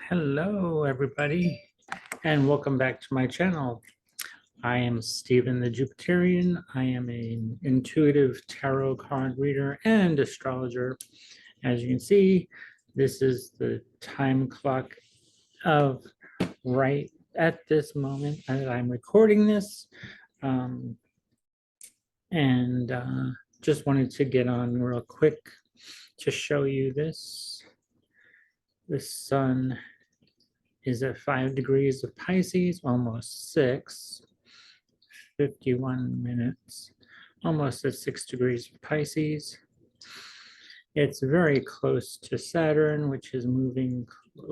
Hello, everybody, and welcome back to my channel. I am Stephen the Jupiterian. I am an intuitive tarot card reader and astrologer. As you can see, this is the time clock of right at this moment as I'm recording this. And just wanted to get on real quick to show you this. The sun is at 5 degrees of Pisces, almost 6, 51 minutes, almost at 6 degrees of Pisces. It's very close to Saturn, which is moving,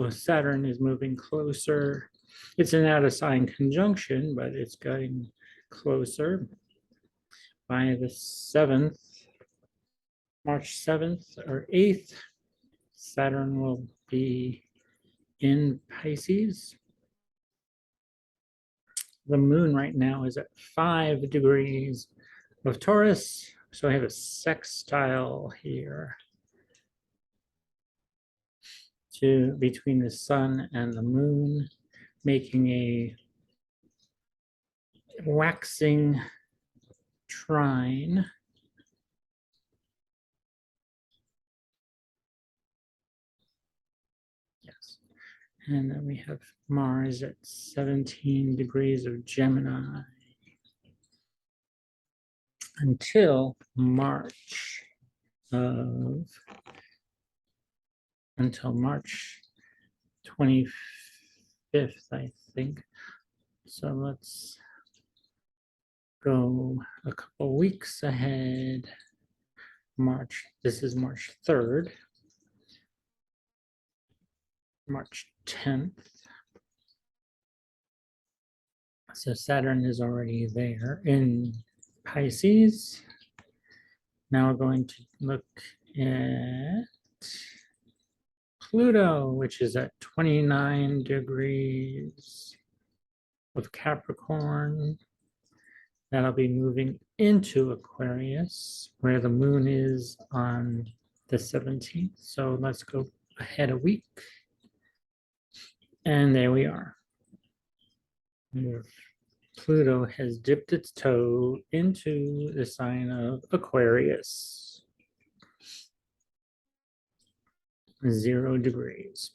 Saturn is moving closer. It's an out of sign conjunction, but it's getting closer. By the 7th, March 7th or 8th, Saturn will be in Pisces. The moon right now is at 5 degrees of Taurus. So I have a sextile here between the sun and the moon, making a waxing trine. Yes. And then we have Mars at 17 degrees of Gemini until March 25th, I think. So let's go a couple weeks ahead. This is March 3rd, March 10th. So Saturn is already there in Pisces. Now we're going to look at Pluto, which is at 29 degrees of Capricorn. That'll be moving into Aquarius, where the moon is on the 17th. So let's go ahead a week. And there we are. Pluto has dipped its toe into the sign of Aquarius. 0 degrees.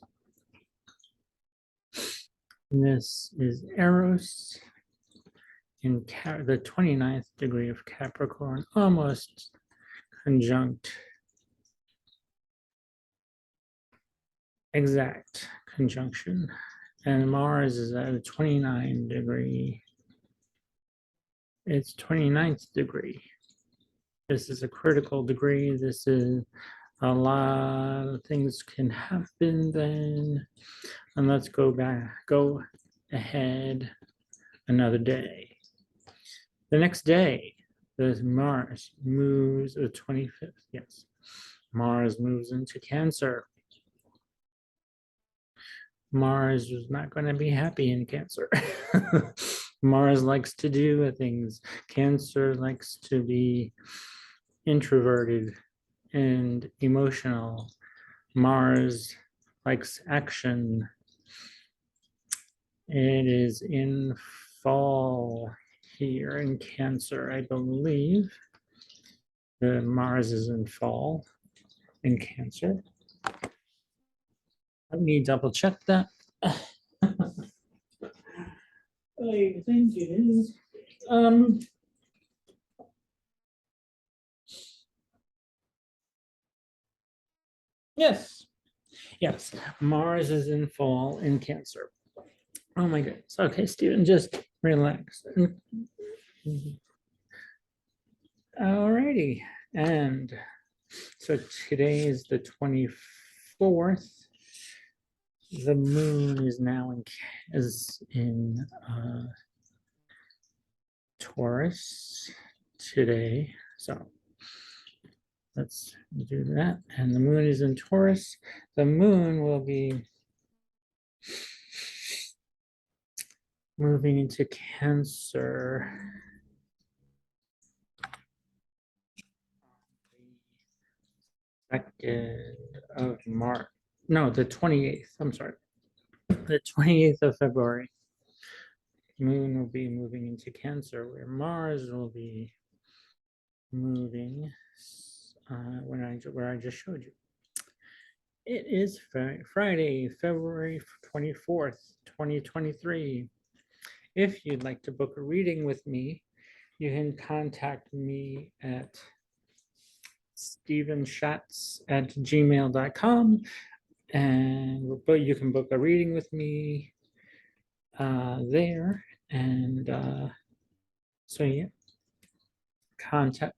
This is Eros in the 29th degree of Capricorn, almost conjunct, exact conjunction. And Mars is at a 29 degree. It's 29th degree. This is a critical degree. This is a lot of things can happen then. And let's go ahead another day. The next day, the Mars moves, the 25th, yes. Mars moves into Cancer. Mars is not going to be happy in Cancer. Mars likes to do things. Cancer likes to be introverted and emotional. Mars likes action. It is in fall here in Cancer, I believe. The Mars is in fall in Cancer. Let me double check that. I think it is. Yes. Yes. Mars is in fall in Cancer. Oh my goodness. Okay, Stephen, just relax. All righty. And so today is the 24th. The moon is now in Taurus today. So let's do that. And the moon is in Taurus. The moon will be moving into Cancer. 2nd of March. No, the 28th. I'm sorry. the 28th of February, Moon will be moving into Cancer, where Mars will be moving where I just showed you. It is Friday, February 24th, 2023. If you'd like to book a reading with me, you can contact me at stevenschatz@gmail.com, and you can book a reading with me there. And so yeah,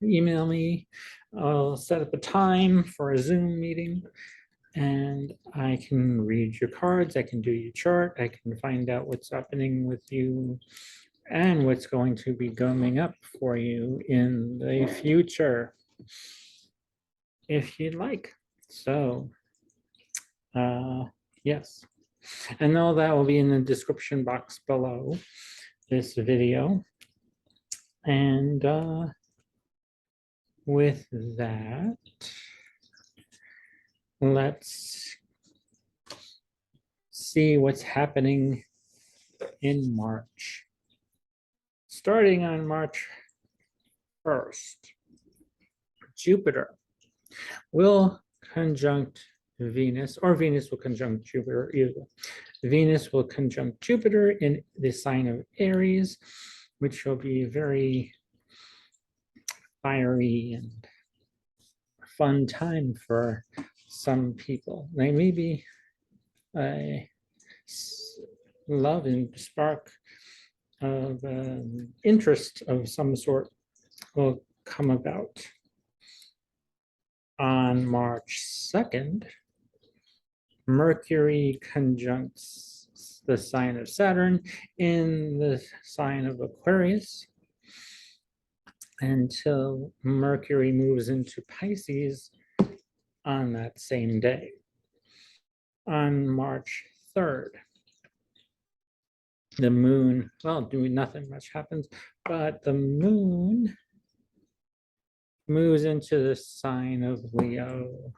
email me. I'll set up a time for a Zoom meeting, and I can read your cards. I can do your chart. I can find out what's happening with you and what's going to be coming up for you in the future, if you'd like. So, yes. And all that will be in the description box below this video. And with that, let's see what's happening in March. Starting on March 1st, Jupiter will conjunct Venus, or Venus will conjunct Jupiter, either. Venus will conjunct Jupiter in the sign of Aries, which will be very fiery and fun time for some people. They may be a love and spark of interest of some sort will come about. On March 2nd, Mercury conjuncts the sign of Saturn in the sign of Aquarius until Mercury moves into Pisces on that same day. On March 3rd, the moon, well, doing nothing much happens, but the moon moves into the sign of Leo.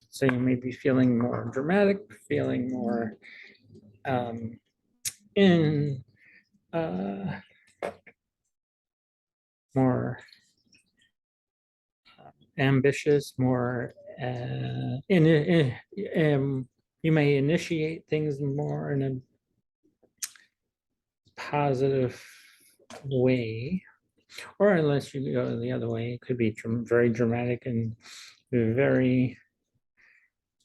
So you may be feeling more dramatic, feeling more more ambitious, more you may initiate things more in a positive way, or unless you go the other way, it could be very dramatic and very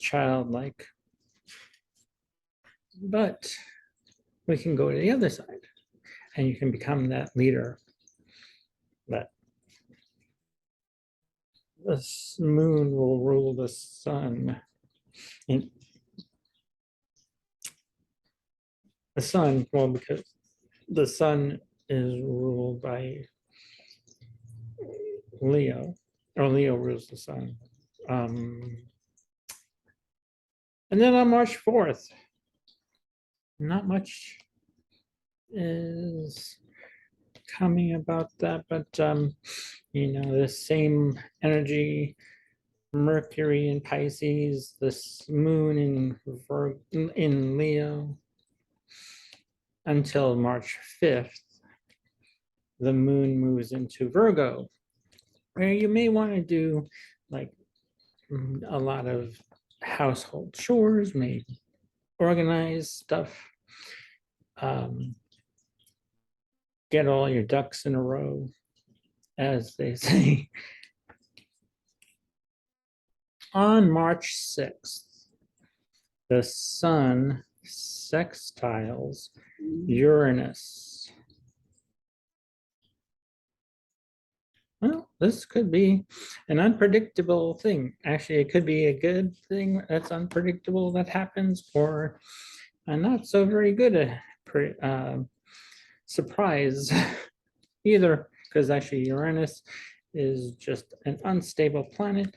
childlike. But we can go to the other side, and you can become that leader. But the moon will rule the sun. And the sun, well, because the sun is ruled by Leo, or Leo rules the sun. And then on March 4th, not much is coming about that, but you know, the same energy, Mercury in Pisces, this moon in Leo, until March 5th, the moon moves into Virgo, where you may want to do like a lot of household chores, maybe organize stuff, get all your ducks in a row, as they say. On March 6th, the sun sextiles Uranus. Well, this could be an unpredictable thing. Actually, it could be a good thing that's unpredictable that happens, or a not so very good surprise either, because actually Uranus is just an unstable planet.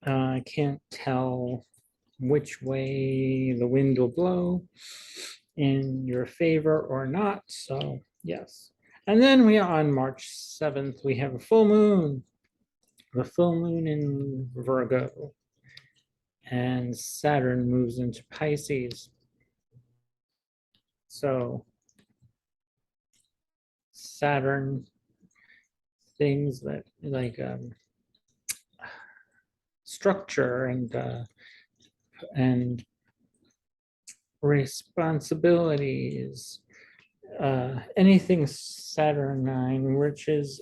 I can't tell which way the wind will blow in your favor or not. So yes. And then we are on March 7th, we have a full moon, the full moon in Virgo. and Saturn moves into Pisces. So Saturn, things that like structure and responsibilities, anything Saturnine, which is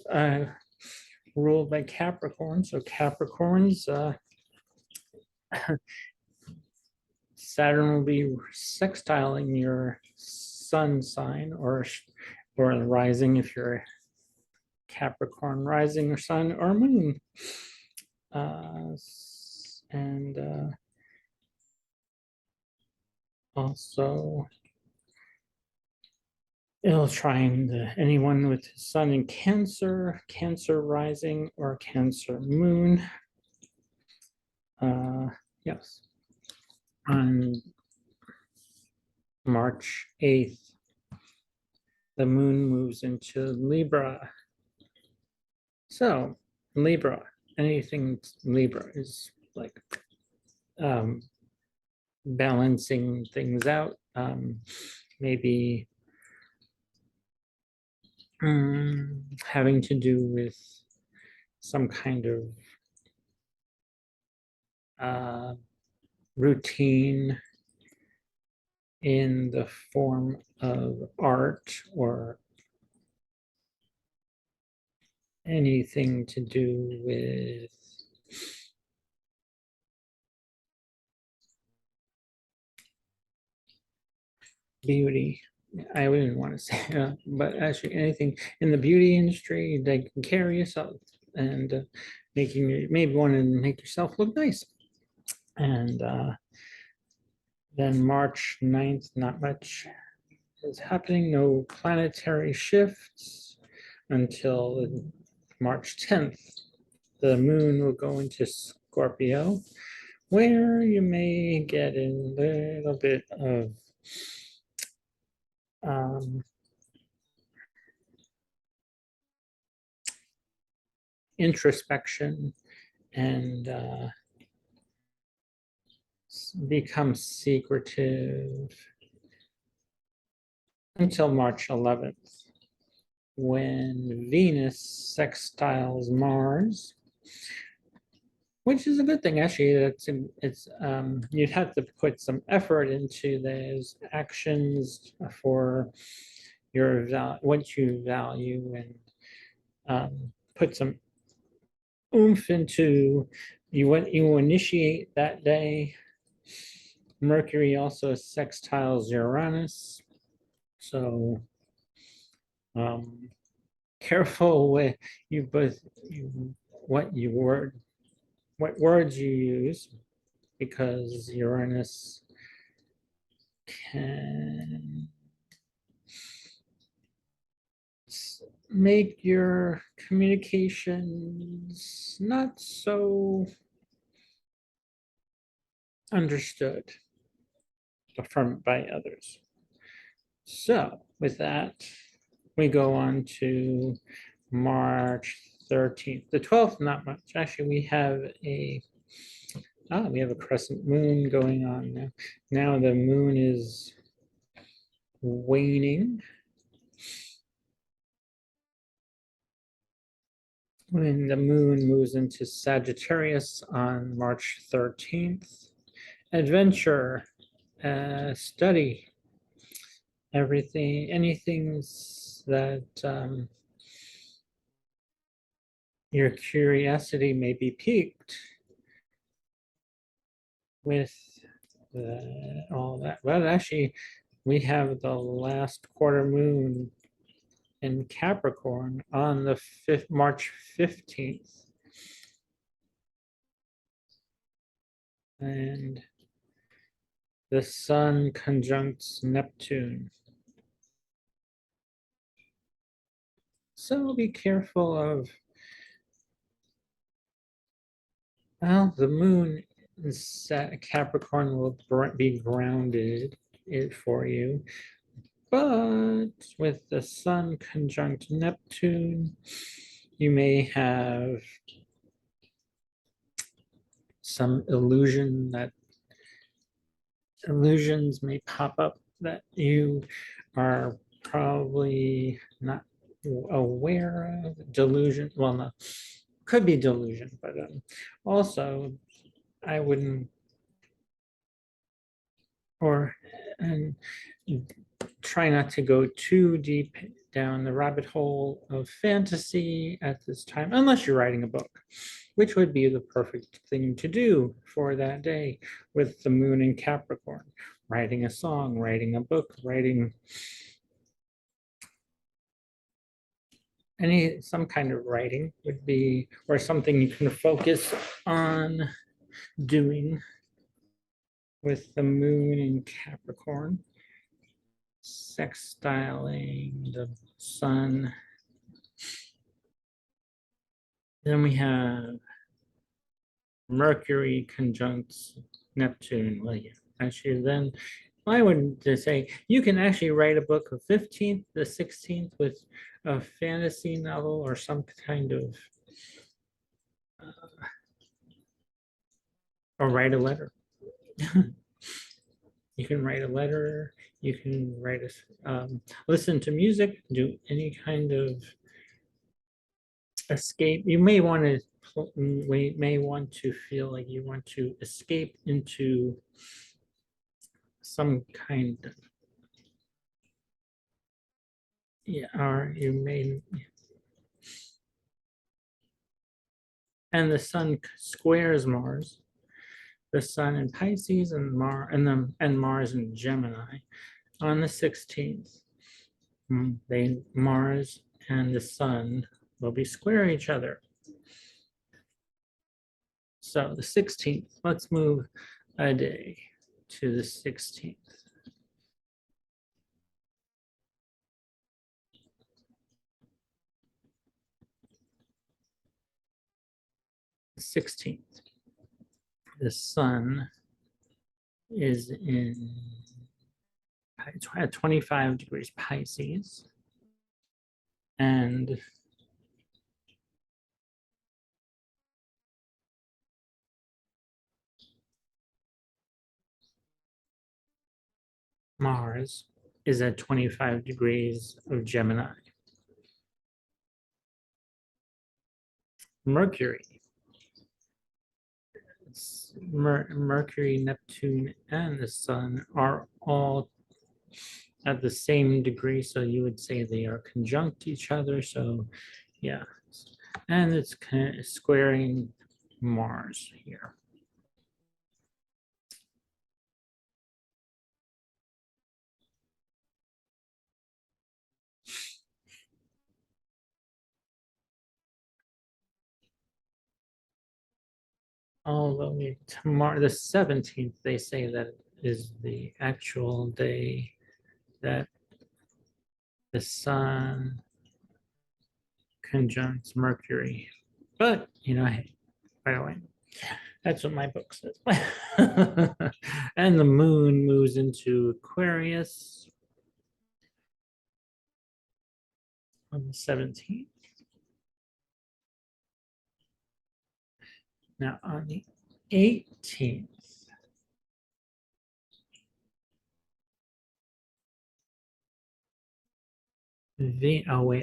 ruled by Capricorn. So Capricorns, Saturn will be sextiling your sun sign or rising if you're Capricorn rising or sun or moon. And also it'll trine anyone with sun in Cancer, Cancer rising or Cancer moon. Yes. On March 8th, the moon moves into Libra. So Libra, anything Libra is like balancing things out, maybe having to do with some kind of routine in the form of art or anything to do with beauty. I wouldn't want to say, but actually anything in the beauty industry that can carry yourself and making you maybe want to make yourself look nice. And then March 9th, not much is happening, no planetary shifts until March 10th. The moon will go into Scorpio, where you may get a little bit of introspection and become secretive until March 11th, when Venus sextiles Mars, which is a good thing. Actually, it's you'd have to put some effort into those actions for your what you value, and put some oomph into what you initiate that day. Mercury also sextiles Uranus, so careful with what words you use, because Uranus can make your communications not so understood by others. So with that, we go on to March 13th. The 12th, not much. Actually, we have a crescent moon going on now. Now the moon is waning. When the moon moves into Sagittarius on March 13th. Adventure, study, anything that your curiosity may be piqued with all that. Well, actually, we have the last quarter moon in Capricorn on the March 15th. And the sun conjuncts Neptune. So be careful of, well, the moon is Capricorn will be grounded for you. But with the sun conjunct Neptune, you may have some illusions may pop up that you are probably not aware of. Delusion, well, no, could be delusion, but also I wouldn't, or and try not to go too deep down the rabbit hole of fantasy at this time, unless you're writing a book, which would be the perfect thing to do for that day with the moon in Capricorn. Writing a song, writing a book, writing some kind of writing would be, or something you can focus on doing with the moon in Capricorn, sextiling the sun. Then we have Mercury conjunct Neptune. Well, yeah, actually, then I would just say you can actually write a book of 15th to 16th with a fantasy novel or some kind of, or write a letter. You can write a letter, you can write listen to music, do any kind of escape. You may want to feel like you want to escape into some kind of, yeah, or you may, and the sun squares Mars, the sun in Pisces and Mars in Gemini on the 16th. Mars and the sun will be square each other. So the 16th, let's move a day to the 16th. The 16th, the sun is at 25 degrees Pisces, and Mars is at 25 degrees of Gemini. Mercury, Mercury, Neptune, and the sun are all at the same degree, so you would say they are conjunct each other. So yeah, and it's kind of squaring Mars here. Although tomorrow, the 17th, they say that is the actual day that the sun conjuncts Mercury. But, hey, by the way, that's what my book says. And the moon moves into Aquarius on the 17th. Now on the 18th,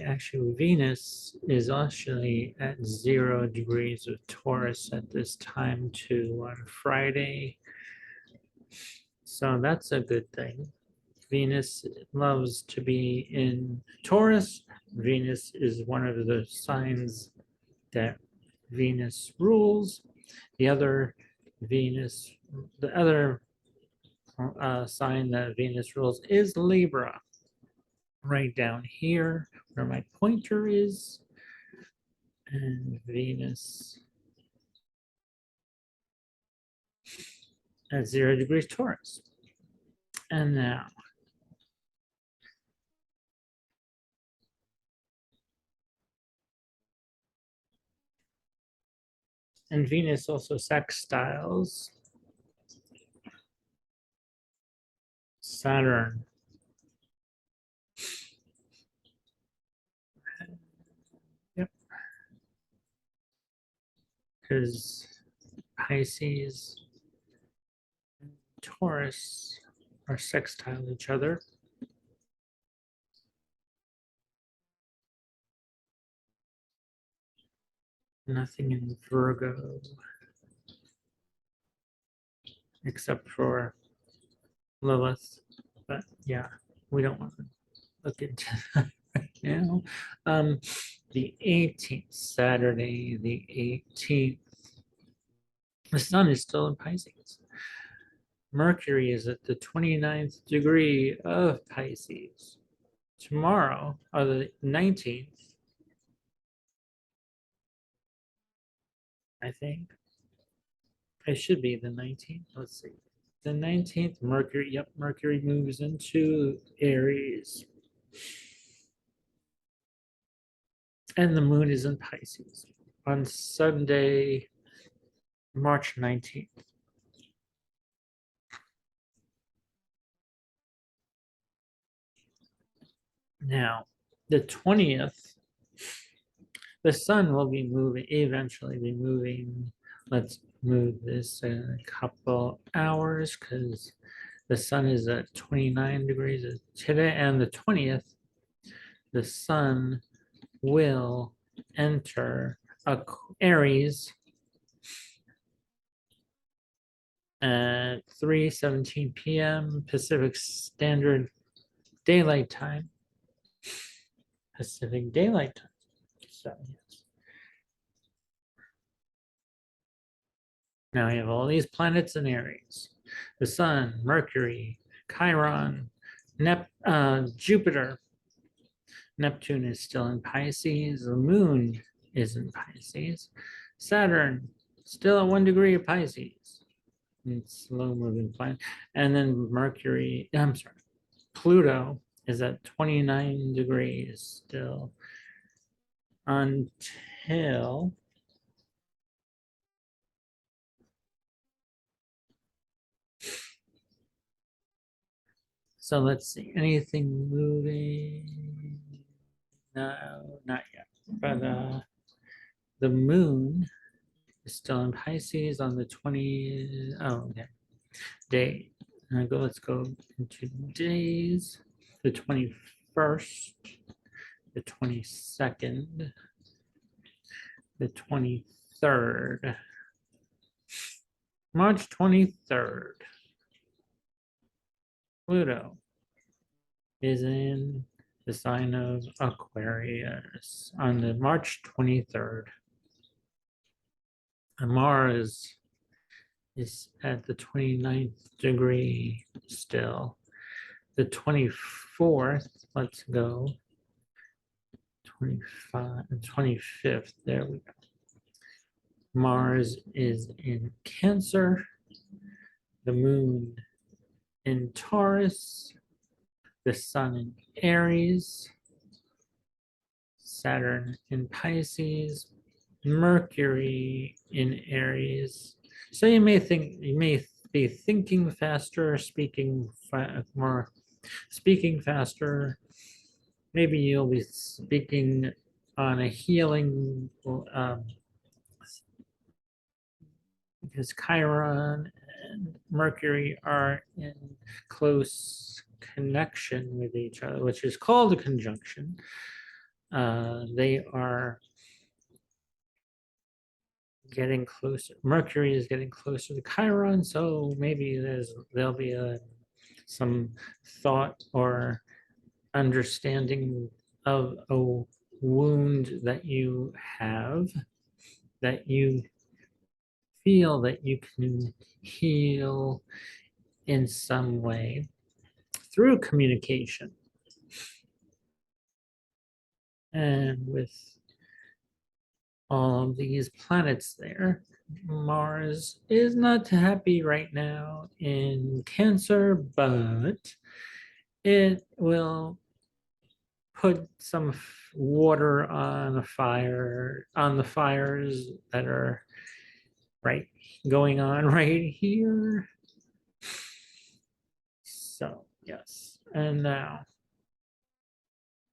actually Venus is actually at 0 degrees of Taurus at this time too on Friday. So that's a good thing. Venus loves to be in Taurus. Venus is one of the signs that Venus rules. The other sign that Venus rules is Libra. Right down here where my pointer is, and Venus at 0 degrees Taurus. And now and Venus also sextiles Saturn. Yep. Because Pisces, Taurus are sextile each other. Nothing in Virgo except for Lilith. But yeah, we don't want to look into that right now. The 18th, Saturday, the 18th, the sun is still in Pisces. Mercury is at the 29th degree of Pisces. Tomorrow, or the 19th, I think. It should be the 19th. Let's see. The 19th, Mercury, yep, Mercury moves into Aries. And the moon is in Pisces on Sunday, March 19th. Now, the 20th, the sun will be moving, eventually be moving. Let's move this in a couple hours because the sun is at 29 degrees today, and the 20th, the sun will enter Aries at 3:17 p.m. Pacific Standard Daylight Time. Pacific Daylight Time. So, yes. Now you have all these planets in Aries. The Sun, Mercury, Chiron, Jupiter. Neptune is still in Pisces. The Moon is in Pisces. Saturn, still at 1 degree of Pisces. It's slow moving planet. And then Mercury, I'm sorry, Pluto is at 29 degrees still until so let's see, anything moving? No, not yet. But the moon is still in Pisces on the 20, oh, okay, day. Let's go into days. The 21st, the 22nd, the 23rd, March 23rd. Pluto is in the sign of Aquarius on the March 23rd. And Mars is at the 29th degree still. The 24th, let's go. 25, 25th, there we go. Mars is in Cancer. The moon in Taurus. The sun in Aries. Saturn in Pisces. Mercury in Aries. So you may be thinking faster, speaking faster. Maybe you'll be speaking on a healing, because Chiron and Mercury are in close connection with each other, which is called a conjunction. They are getting closer. Mercury is getting closer to Chiron, so maybe there'll be some thought or understanding of a wound that you have, that you feel that you can heal in some way through communication. And with all of these planets there, Mars is not happy right now in Cancer, but it will put some water on a fire, on the fires that are going on right here. So yes, and now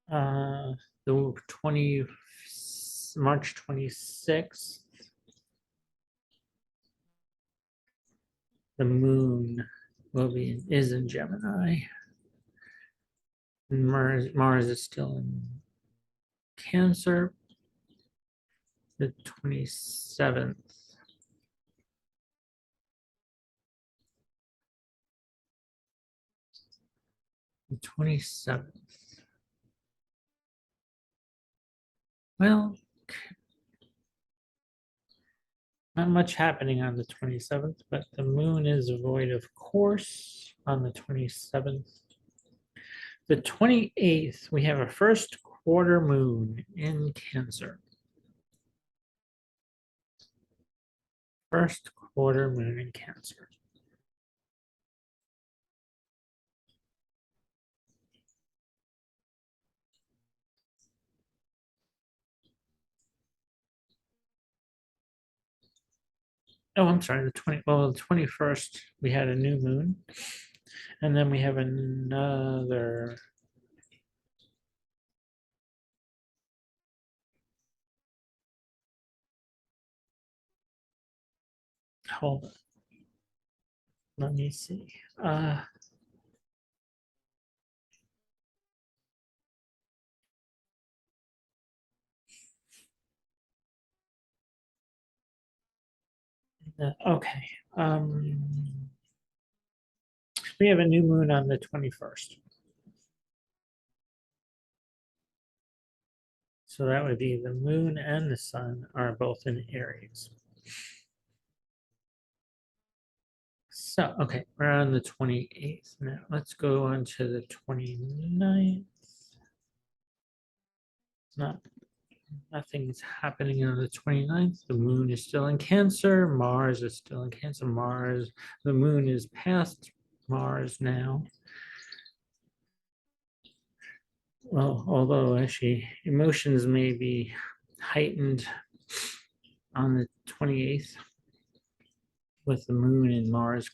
the March 26th, The moon is in Gemini. Mars is still in Cancer. The 27th. The 27th. Well, not much happening on the 27th, but the moon is void of course on the 27th. The 28th, we have a first quarter moon in Cancer. First quarter moon in Cancer. Oh, I'm sorry, the 21st, we had a new moon. And then we have another. Hold on. Let me see. Okay. We have a new moon on the 21st. So that would be the moon and the sun are both in Aries. So, okay, we're on the 28th now. Let's go on to the 29th. Nothing's happening on the 29th. The moon is still in Cancer. Mars is still in Cancer. The moon is past Mars now. Well, although actually emotions may be heightened on the 28th with the moon and Mars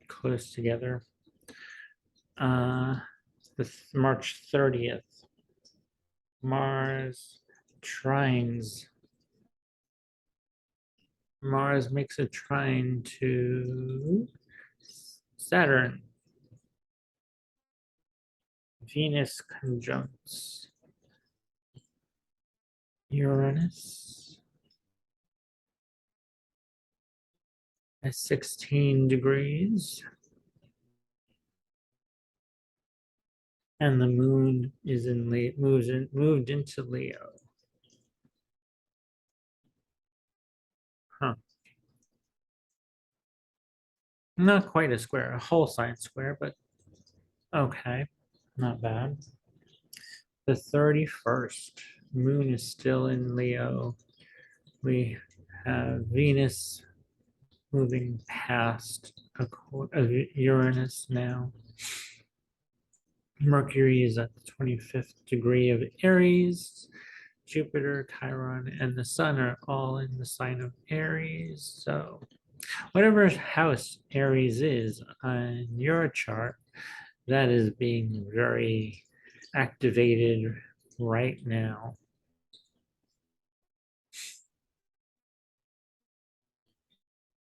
close together. March 30th, Mars trines. Mars makes a trine to Saturn. Venus conjuncts Uranus at 16 degrees. And the moon is in moved into Leo. Huh. Not quite a square, a whole sign square, but okay, not bad. The 31st, moon is still in Leo. We have Venus moving past Uranus now. Mercury is at the 25th degree of Aries. Jupiter, Chiron, and the sun are all in the sign of Aries. So whatever house Aries is on your chart, that is being very activated right now.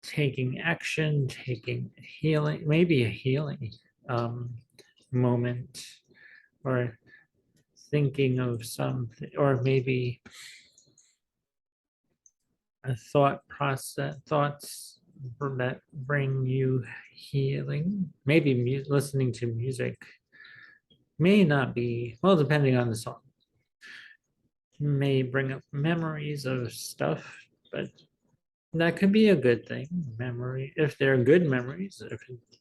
Taking action, taking healing, maybe a healing moment, or thinking of something, or maybe a thoughts that bring you healing. Maybe listening to music may not be, well, depending on the song, may bring up memories of stuff, but that could be a good thing. Memory, if they're good memories.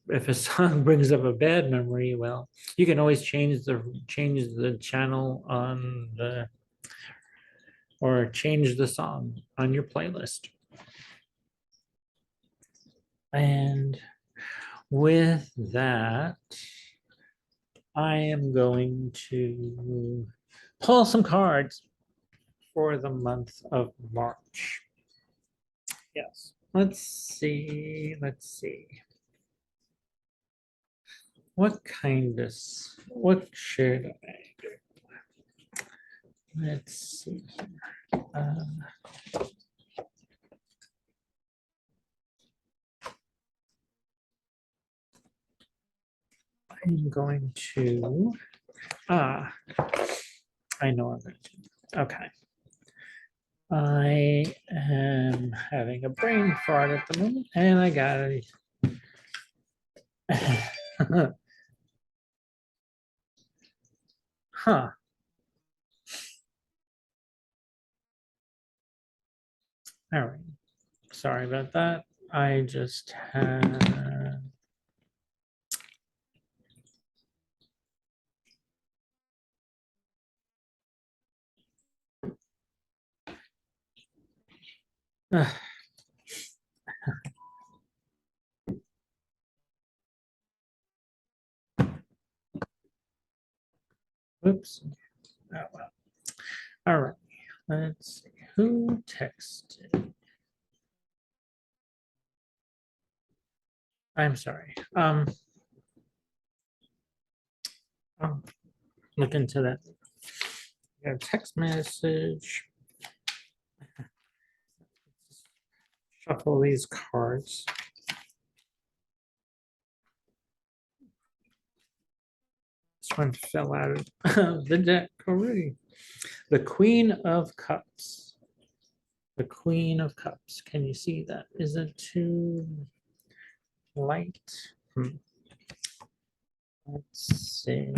If a song brings up a bad memory, well, you can always change the channel on the, or change the song on your playlist. And with that, I am going to pull some cards for the month of March. Yes. Let's see. What should I do? Let's see. I'm going to, I know I'm going to, okay. I am having a brain fart at the moment and I got it. Huh. All right. Sorry about that. I just had. Oops. Oh, well. All right. Let's see. Who texted? I'm sorry. I'll look into that. We got a text message. Shuffle these cards. This one fell out of the deck already. The Queen of Cups. The Queen of Cups. Can you see that? Is it too light? Let's see.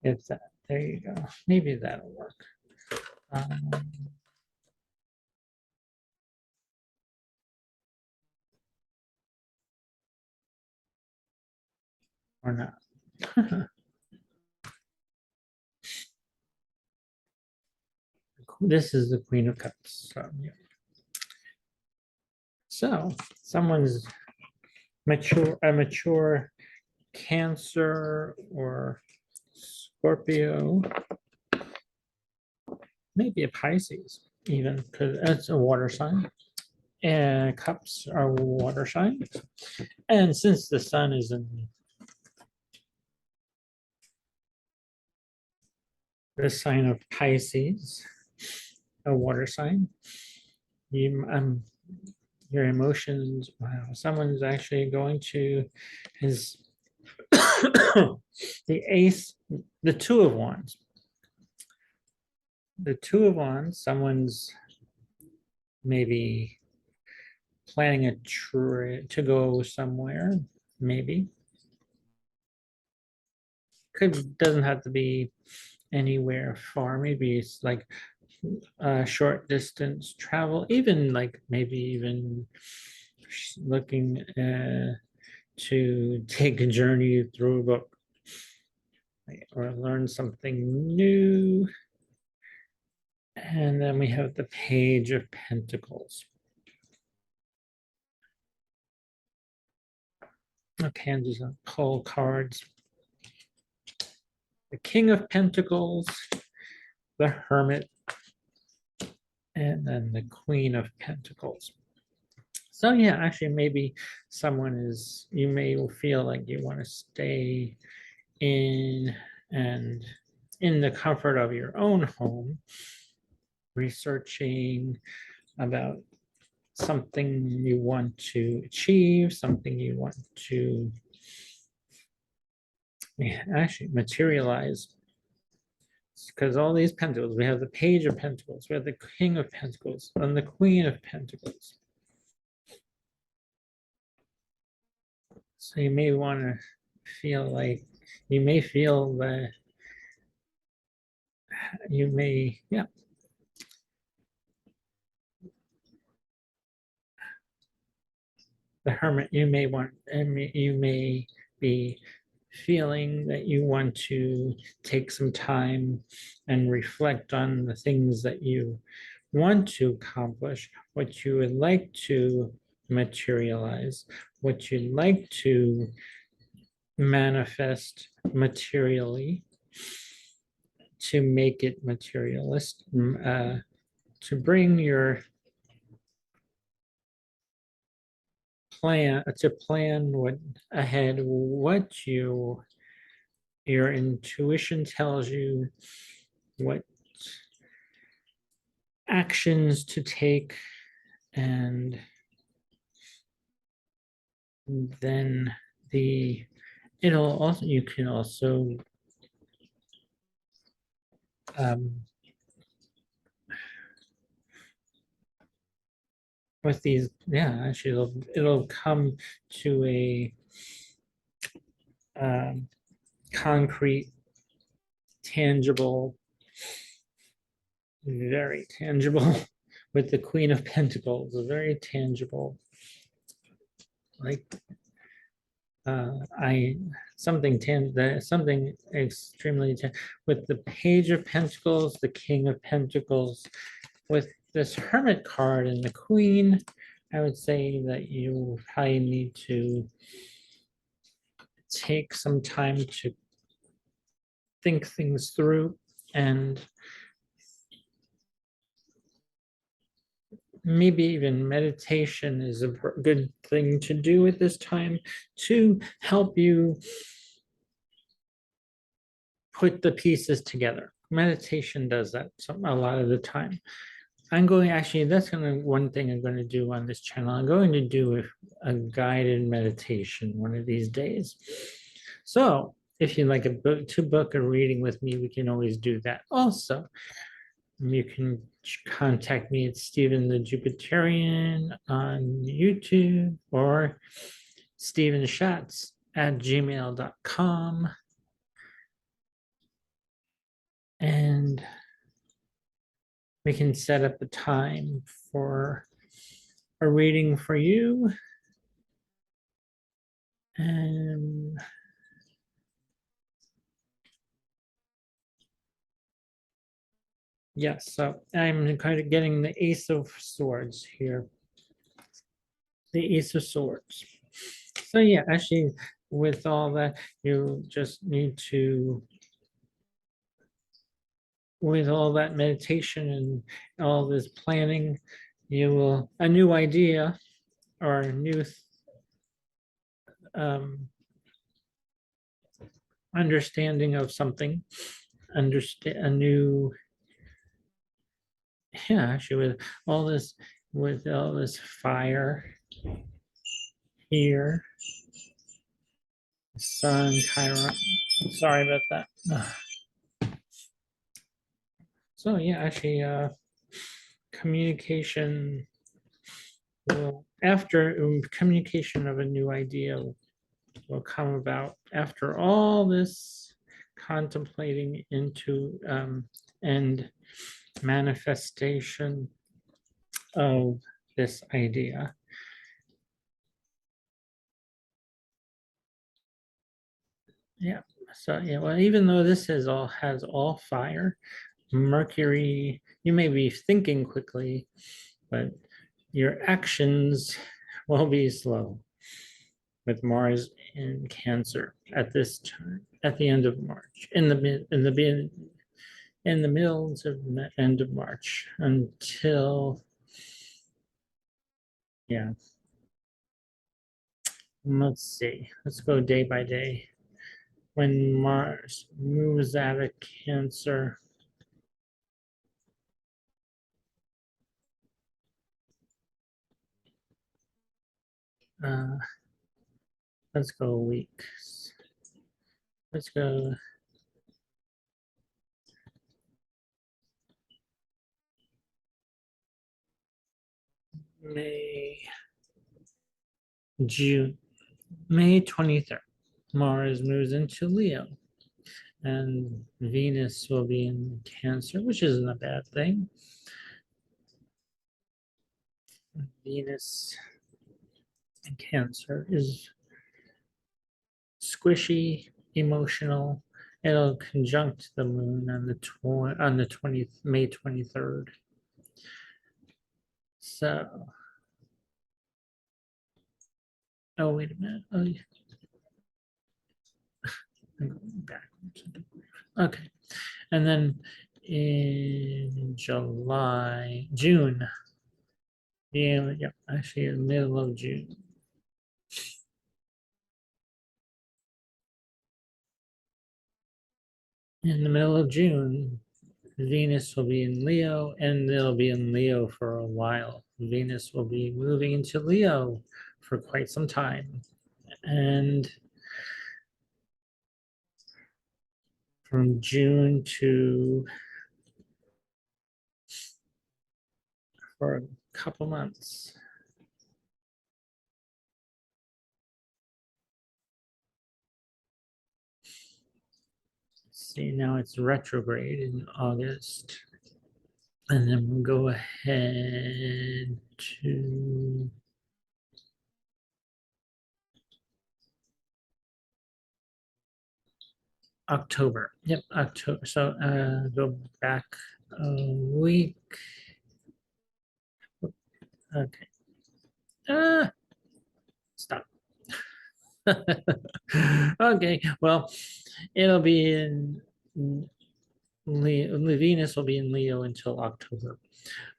If that, there you go. Maybe that'll work. Um, or not. This is the Queen of Cups. So, yeah. So someone's a mature Cancer or Scorpio, maybe a Pisces even, because it's a water sign. And cups are water signs. And since the sun is in the sign of Pisces, a water sign, you, your emotions, wow, someone's actually going to his the ace, the two of wands. The two of wands, someone's maybe planning a trip to go somewhere, maybe. Doesn't have to be anywhere far. Maybe it's like a short distance travel, even like maybe even looking to take a journey through a book or learn something new. And then we have the Page of Pentacles. Okay, and just pull cards. The King of Pentacles, the Hermit, and then the Queen of Pentacles. So yeah, actually maybe someone is, you may feel like you want to stay in and in the comfort of your own home, researching about something you want to achieve, something you want to actually materialize. Because all these pentacles, we have the Page of Pentacles, we have the King of Pentacles, and the Queen of Pentacles. So you may want to feel like, you may feel that you may, yeah. The Hermit, you may want, you may be feeling that you want to take some time and reflect on the things that you want to accomplish, what you would like to materialize, what you'd like to manifest materially, to make it materialist, to bring your plan, to plan what ahead, what your intuition tells you, what actions to take, and then it'll also, you can also with these, yeah, actually it'll come to a um, concrete, tangible, very tangible with the Queen of Pentacles, very tangible, like I something extremely with the Page of Pentacles, the King of Pentacles, with this Hermit card and the Queen. I would say that you probably need to take some time to think things through, and maybe even meditation is a good thing to do at this time to help you put the pieces together. Meditation does that a lot of the time. I'm going, actually, that's one thing I'm going to do on this channel. I'm going to do a guided meditation one of these days. So if you'd like to book a reading with me, we can always do that. Also, you can contact me at Stephen the Jupiterian on YouTube or stephenschatz@gmail.com. And we can set up a time for a reading for you. And yes, so I'm kind of getting the Ace of Swords here. The Ace of Swords. So yeah, actually, with all that, you just need to, with all that meditation and all this planning, you will, a new idea or a new understanding of something, understand a new, yeah, actually with all this fire here, sun, Chiron. Sorry about that. So yeah, actually, communication will, after communication of a new idea will come about after all this contemplating into and manifestation of this idea. Yeah. So yeah, well, even though this is all has all fire, Mercury, you may be thinking quickly, but your actions will be slow with Mars in Cancer at this time, at the end of March, in the middle of the end of March until, yeah. Let's see. Let's go day by day. When Mars moves out of Cancer, uh, let's go weeks. Let's go May, June, May 23rd. Mars moves into Leo, and Venus will be in Cancer, which isn't a bad thing. Venus in Cancer is squishy, emotional. It'll conjunct the moon on the 20th, May 23rd. So, oh, wait a minute. Oh, yeah. I'm going backwards. Okay. And then in June, yeah, actually in the middle of June. In the middle of June, Venus will be in Leo, and it'll be in Leo for a while. Venus will be moving into Leo for quite some time. And from June to for a couple months. See, now it's retrograde in August. And then we'll go ahead to October. Yep, October. So go back a week. Okay. Stop. Okay, well, it'll be in Leo. Venus will be in Leo until October.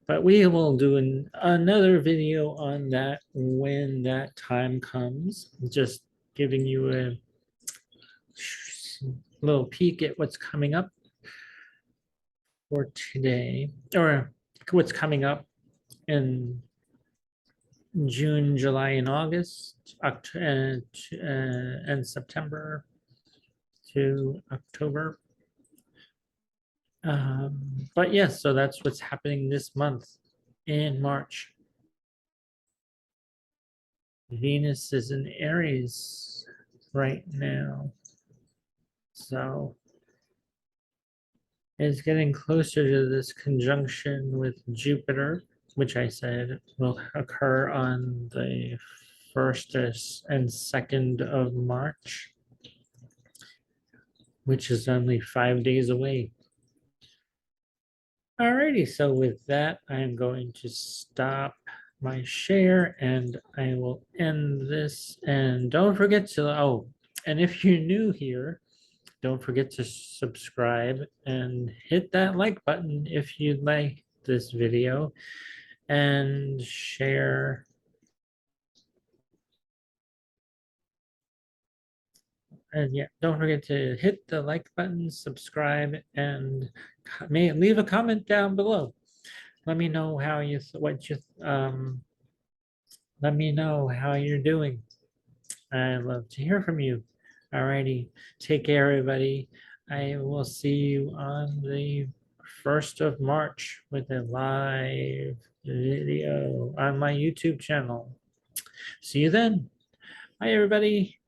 But we will do another video on that when that time comes. Just giving you a little peek at what's coming up for today, or what's coming up in June, July, and August, and September to October. But yes, so that's what's happening this month in March. Venus is in Aries right now. So it's getting closer to this conjunction with Jupiter, which I said will occur on the 1st and 2nd of March, which is only 5 days away. Alrighty, so with that, I'm going to stop my share and I will end this. And don't forget to, and if you're new here, don't forget to subscribe and hit that like button if you like this video and share. And yeah, don't forget to hit the like button, subscribe, and leave a comment down below. Let me know how you, let me know how you're doing. I'd love to hear from you. Alrighty, take care, everybody. I will see you on the 1st of March with a live video on my YouTube channel. See you then. Bye, everybody.